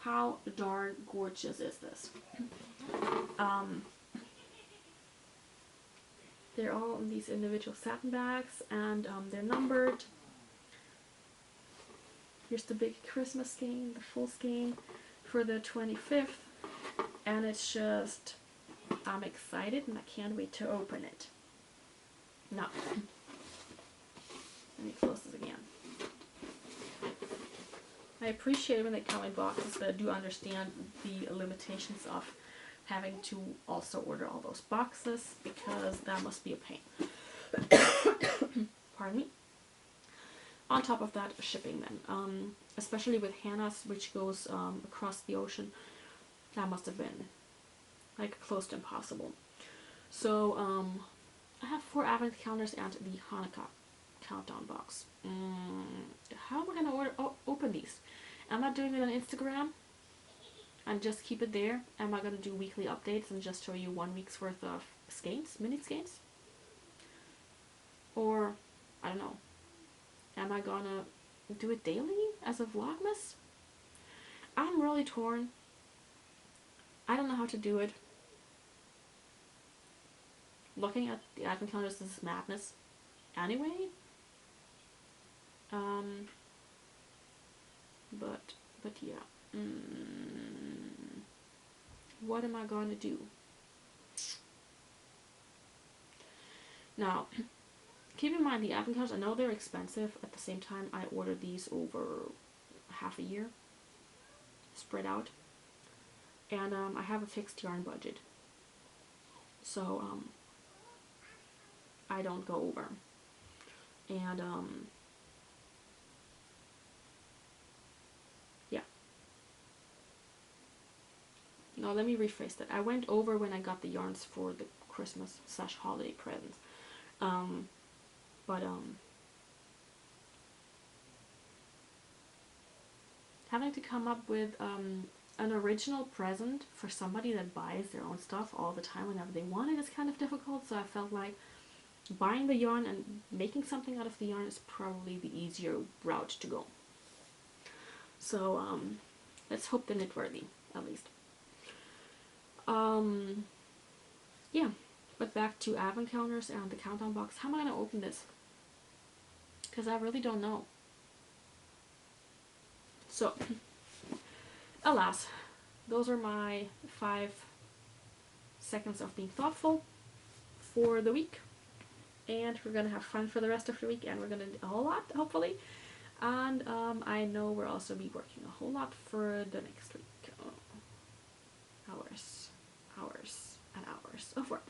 How darn gorgeous is this? They're all in these individual satin bags, and they're numbered. Here's the big Christmas skein, the full skein for the 25th, and it's just, I'm excited and I can't wait to open it. Now, let me close this again. I appreciate when they come in boxes, but I do understand the limitations of having to also order all those boxes, because that must be a pain. Pardon me. On top of that, shipping them, especially with Hannah's, which goes across the ocean, that must have been like close to impossible. So I have 4 advent calendars and the Hanukkah countdown box. How am I gonna open these? Am I doing it on Instagram and just keep it there? Am I gonna do weekly updates and just show you 1 week's worth of skeins, mini skeins? Or I don't know. Am I gonna do it daily as a vlogmas? I'm really torn. I don't know how to do it. Looking at the advent calendars, this is madness. Anyway. But yeah. What am I gonna do? Now, keep in mind the advent calendars, I know they're expensive. At the same time, I ordered these over half a year, spread out, and I have a fixed yarn budget, so I don't go over. And yeah. No, let me rephrase that. I went over when I got the yarns for the Christmas / holiday presents. But having to come up with an original present for somebody that buys their own stuff all the time whenever they want it is kind of difficult, so I felt like buying the yarn and making something out of the yarn is probably the easier route to go. So let's hope they're knit-worthy, at least. Yeah, but back to advent calendars and the countdown box. How am I going to open this? Because I really don't know. So, alas, those are my 5 seconds of being thoughtful for the week. And we're going to have fun for the rest of the week, and we're going to do a whole lot, hopefully. And I know we'll also be working a whole lot for the next week. Hours and hours of work.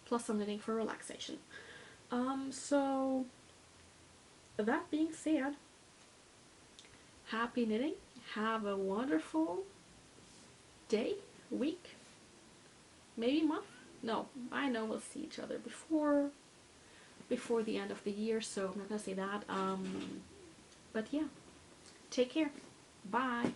Plus some knitting for relaxation. So, that being said, happy knitting. Have a wonderful day, week, maybe month. No, I know we'll see each other before the end of the year, so I'm not gonna say that. But yeah, take care. Bye.